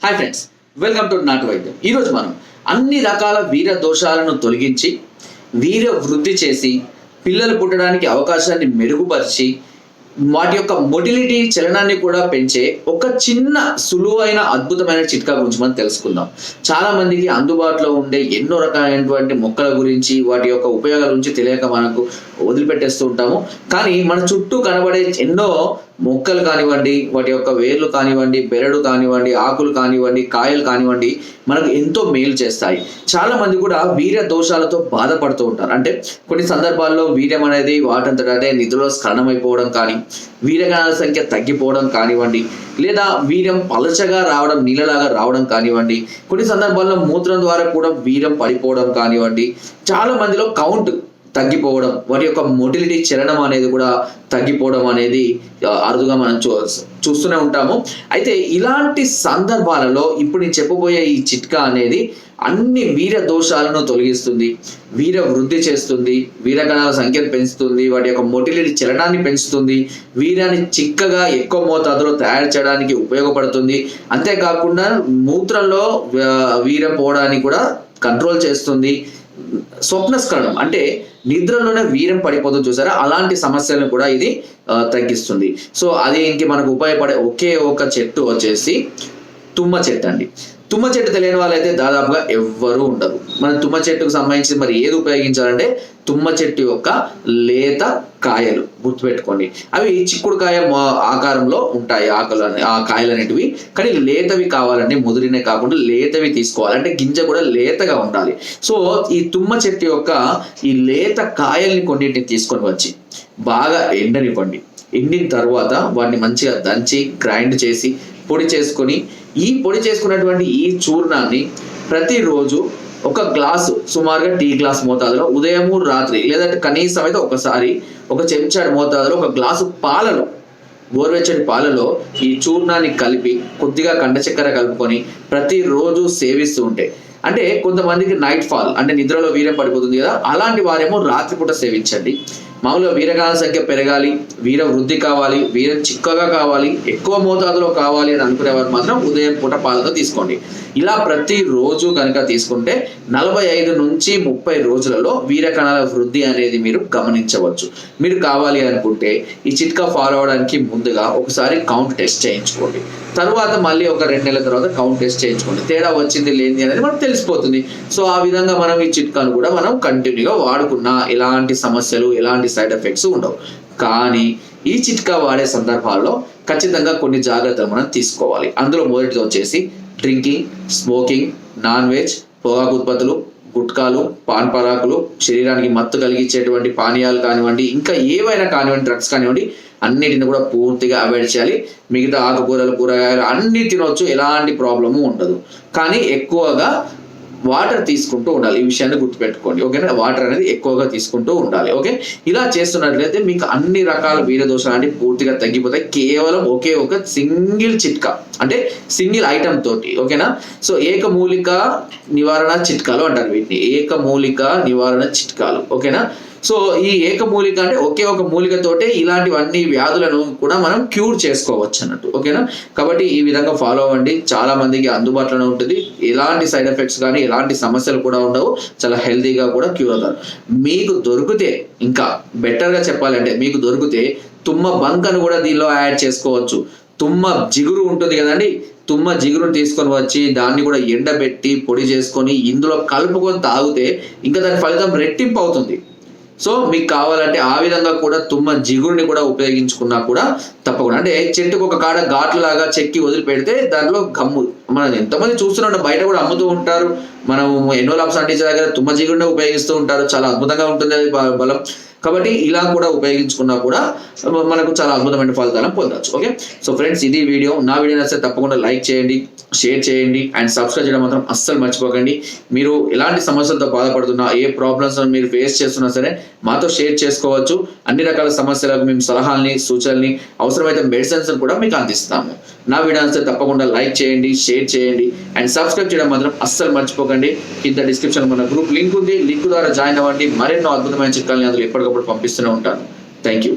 Hi friends, welcome to నాటు వైద్యం. ఈరోజు మనం అన్ని రకాల వీర దోషాలను తొలగించి వీర వృద్ధి చేసి పిల్లలు పుట్టడానికి అవకాశాన్ని మెరుగుపరిచి వాటి యొక్క మొటిలిటీ చలనాన్ని కూడా పెంచే ఒక చిన్న సులువైన అద్భుతమైన చిట్కా గురించి మనం తెలుసుకుందాం. చాలా మందికి అందుబాటులో ఉండే ఎన్నో రకాలైనటువంటి మొక్కల గురించి వాటి యొక్క ఉపయోగాల గురించి తెలియక మనకు వదిలిపెట్టేస్తూ ఉంటాము. కానీ మన చుట్టూ కనబడే ఎన్నో మొక్కలు కానివ్వండి, వాటి యొక్క వేర్లు కానివ్వండి, బెరడు కానివ్వండి, ఆకులు కానివ్వండి, కాయలు కానివ్వండి మనకు ఎంతో మేలు చేస్తాయి. చాలా మంది కూడా వీర్య దోషాలతో బాధపడుతూ ఉంటారు. అంటే కొన్ని సందర్భాల్లో వీర్యం అనేది వాటంతట అదే నిద్రలో స్ఖలనమైపోవడం కానీ, వీర్యకణాల సంఖ్య తగ్గిపోవడం కానివ్వండి, లేదా వీర్యం పలచగా రావడం, నీళ్ళలాగా రావడం కానివ్వండి, కొన్ని సందర్భాల్లో మూత్రం ద్వారా కూడా వీర్యం పడిపోవడం కానివ్వండి, చాలా మందిలో కౌంట్ తగ్గిపోవడం, వాటి యొక్క మొటిలిటీ చలనం అనేది కూడా తగ్గిపోవడం అనేది అరుదుగా మనం చూస్తూనే ఉంటాము. అయితే ఇలాంటి సందర్భాలలో ఇప్పుడు నేను చెప్పబోయే ఈ చిట్కా అనేది అన్ని వీర దోషాలను తొలగిస్తుంది, వీర వృద్ధి చేస్తుంది, వీరకణాల సంఖ్యను పెంచుతుంది, వాటి యొక్క మొటిలిటీ చలనాన్ని పెంచుతుంది, వీర్యాన్ని చిక్కగా ఎక్కువ మోతాదులో తయారు చేయడానికి ఉపయోగపడుతుంది. అంతేకాకుండా మూత్రంలో వీర్యం పోవడానికి కూడా కంట్రోల్ చేస్తుంది. స్వప్నస్ఖలనం అంటే నిద్రలోనే వీర్యం పడిపోతుంది చూసారా, అలాంటి సమస్యలను కూడా ఇది తగ్గిస్తుంది. సో అది ఇంక మనకు ఉపయోగపడే ఒకే ఒక చెట్టు వచ్చేసి తుమ్మ చెట్టు అండి. తుమ్మ చెట్టు తెలియని వాళ్ళైతే దాదాపుగా ఎవ్వరూ ఉండరు. మన తుమ్మ చెట్టుకు సంబంధించి మరి ఏది ఉపయోగించాలంటే తుమ్మ చెట్టు యొక్క లేత కాయలు గుర్తుపెట్టుకోండి. అవి చిక్కుడుకాయ ఆకారంలో ఉంటాయి ఆ కాయలు అనేటివి. కానీ లేతవి కావాలంటే ముదిరినే కాకుండా లేతవి తీసుకోవాలి. అంటే గింజ కూడా లేతగా ఉండాలి. సో ఈ తుమ్మ చెట్టు యొక్క ఈ లేత కాయల్ని కొన్నింటిని తీసుకొని వచ్చి బాగా ఎండనివ్వండి. ఎండిన తర్వాత వాటిని మంచిగా దంచి గ్రైండ్ చేసి పొడి చేసుకొని, ఈ పొడి చేసుకున్నటువంటి ఈ చూర్ణాన్ని ప్రతిరోజు ఒక గ్లాసు, సుమారుగా టీ గ్లాస్ మోతాదులో ఉదయము రాత్రి లేదంటే కనీసం అయితే ఒకసారి ఒక చెంచాడు మోతాదులో ఒక గ్లాసు పాలలో, గోరువెచ్చటి పాలలో ఈ చూర్ణాన్ని కలిపి కొద్దిగా కండ చక్కెర కలుపుకొని ప్రతిరోజు సేవిస్తూ ఉంటే, అంటే కొంతమందికి నైట్ ఫాల్ అంటే నిద్రలో వీర్యం పడిపోతుంది కదా, అలాంటి వారేమో రాత్రిపూట సేవించండి. మామూలుగా వీరకణాల సంఖ్య పెరగాలి, వీర వృద్ధి కావాలి, వీర్యం చిక్కగా కావాలి, ఎక్కువ మోతాదులో కావాలి అని అనుకునేవారు మాత్రం ఉదయం పూట పాలతో తీసుకోండి. ఇలా ప్రతిరోజు కనుక తీసుకుంటే 45 నుంచి 30 రోజులలో వీరకణాల వృద్ధి అనేది మీరు గమనించవచ్చు. మీరు కావాలి అనుకుంటే ఈ చిట్కా ఫాలో అవడానికి ముందుగా ఒకసారి కౌంట్ టెస్ట్ చేయించుకోండి. తర్వాత మళ్ళీ ఒక 2 నెలల తర్వాత కౌంట్ టెస్ట్ చేయించుకోండి. తేడా వచ్చింది లేనిది అనేది మనకు తెలిసిపోతుంది. సో ఆ విధంగా మనం ఈ చిట్కాను కూడా మనం కంటిన్యూగా వాడుకున్నా ఎలాంటి సమస్యలు, ఎలాంటి సైడ్ ఎఫెక్ట్స్ ఉండవు. కానీ ఈ చిట్కా వాడే సందర్భాల్లో ఖచ్చితంగా కొన్ని జాగ్రత్తలు మనం తీసుకోవాలి. అందులో మొదటిది వచ్చేసి డ్రింకింగ్, స్మోకింగ్, నాన్ వెజ్, పొగాకు ఉత్పత్తులు, గుట్కాలు, పాన్ పరాకులు, శరీరానికి మత్తు కలిగించేటువంటి పానీయాలు కానివ్వండి, ఇంకా ఏవైనా కానివ్వండి, డ్రగ్స్ కానివ్వండి, అన్నిటిని కూడా పూర్తిగా అవాయిడ్ చేయాలి. మిగతా ఆకుకూరలు, కూరగాయలు అన్ని తినవచ్చు, ఎలాంటి ప్రాబ్లము ఉండదు. కానీ ఎక్కువగా వాటర్ తీసుకుంటూ ఉండాలి. ఈ విషయాన్ని గుర్తుపెట్టుకోండి, ఓకేనా? వాటర్ అనేది ఎక్కువగా తీసుకుంటూ ఉండాలి. ఓకే, ఇలా చేస్తున్నట్లయితే మీకు అన్ని రకాల వీర దోషాలు అంటే పూర్తిగా తగ్గిపోతాయి. కేవలం ఒకే ఒక సింగిల్ చిట్కా, అంటే సింగిల్ ఐటమ్ తోటి, ఓకేనా? సో ఏకమూలిక నివారణ చిట్కాలు అంటారు వీటిని, ఏకమూలిక నివారణ చిట్కాలు, ఓకేనా? సో ఈ ఏకమూలిక అంటే ఒకే ఒక మూలికతోటే ఇలాంటివన్నీ వ్యాధులను కూడా మనం క్యూర్ చేసుకోవచ్చు అన్నట్టు, ఓకేనా? కాబట్టి ఈ విధంగా ఫాలో అవ్వండి. చాలా మందికి అందుబాటులోనే ఉంటుంది. ఎలాంటి సైడ్ ఎఫెక్ట్స్ కానీ ఎలాంటి సమస్యలు కూడా ఉండవు. చాలా హెల్తీగా కూడా క్యూర్ అవుతారు. మీకు దొరికితే, ఇంకా బెటర్గా చెప్పాలంటే మీకు దొరికితే తుమ్మ బంకను కూడా దీనిలో యాడ్ చేసుకోవచ్చు. తుమ్మ జిగురు ఉంటుంది కదండి, తుమ్మ జిగురును తీసుకొని వచ్చి దాన్ని కూడా ఎండబెట్టి పొడి చేసుకొని ఇందులో కలుపుకొని తాగితే ఇంకా దాని ఫలితం రెట్టింపు అవుతుంది. సో మీకు కావాలంటే ఆ విధంగా కూడా తుమ్మ జిగురుని కూడా ఉపయోగించుకున్నా కూడా తప్పకుండా, అంటే చెట్టుకు ఒక కాడ ఘాట్లు లాగా చెక్కి వదిలిపెడితే దాంట్లో గమ్ము, మనం ఎంతమంది చూస్తున్నాం బయట కూడా అమ్ముతూ ఉంటారు. మనం ఎన్నో లాభ్స్ అంటించే దగ్గర తుమ్మ జిగురుని ఉపయోగిస్తూ ఉంటారు. చాలా అద్భుతంగా ఉంటుంది అది బలం. కాబట్టి ఇలా కూడా ఉపయోగించుకున్నా కూడా మనకు చాలా అద్భుతమైన ఫలితాలను పొందవచ్చు. ఓకే, సో ఫ్రెండ్స్ ఇది వీడియో. నా వీడియో నచ్చితే తప్పకుండా లైక్ చేయండి, షేర్ చేయండి అండ్ సబ్స్క్రైబ్ చేయడం మాత్రం అస్సలు మర్చిపోకండి. మీరు ఎలాంటి సమస్యలతో బాధపడుతున్నా, ఏ ప్రాబ్లమ్స్ మీరు ఫేస్ చేస్తున్నా సరే మాతో షేర్ చేసుకోవచ్చు. అన్ని రకాల సమస్యలకు మేము సలహాలని, సూచనల్ని, అవసరమైతే మెడిసిన్స్ కూడా మీకు అందిస్తాము. నా వీడియో నచ్చితే తప్పకుండా లైక్ చేయండి, షేర్ చేయండి అండ్ సబ్స్క్రైబ్ చేయడం మాత్రం అస్సలు మర్చిపోకండి. కింద డిస్క్రిప్షన్ మన గ్రూప్ లింక్ ఉంది, లింక్ ద్వారా జాయిన్ అవ్వండి. మరెన్నో అద్భుతమైన చిట్కాలని అందులో ఎప్పటికప్పుడు పంపిస్తూనే ఉంటాను. Thank you.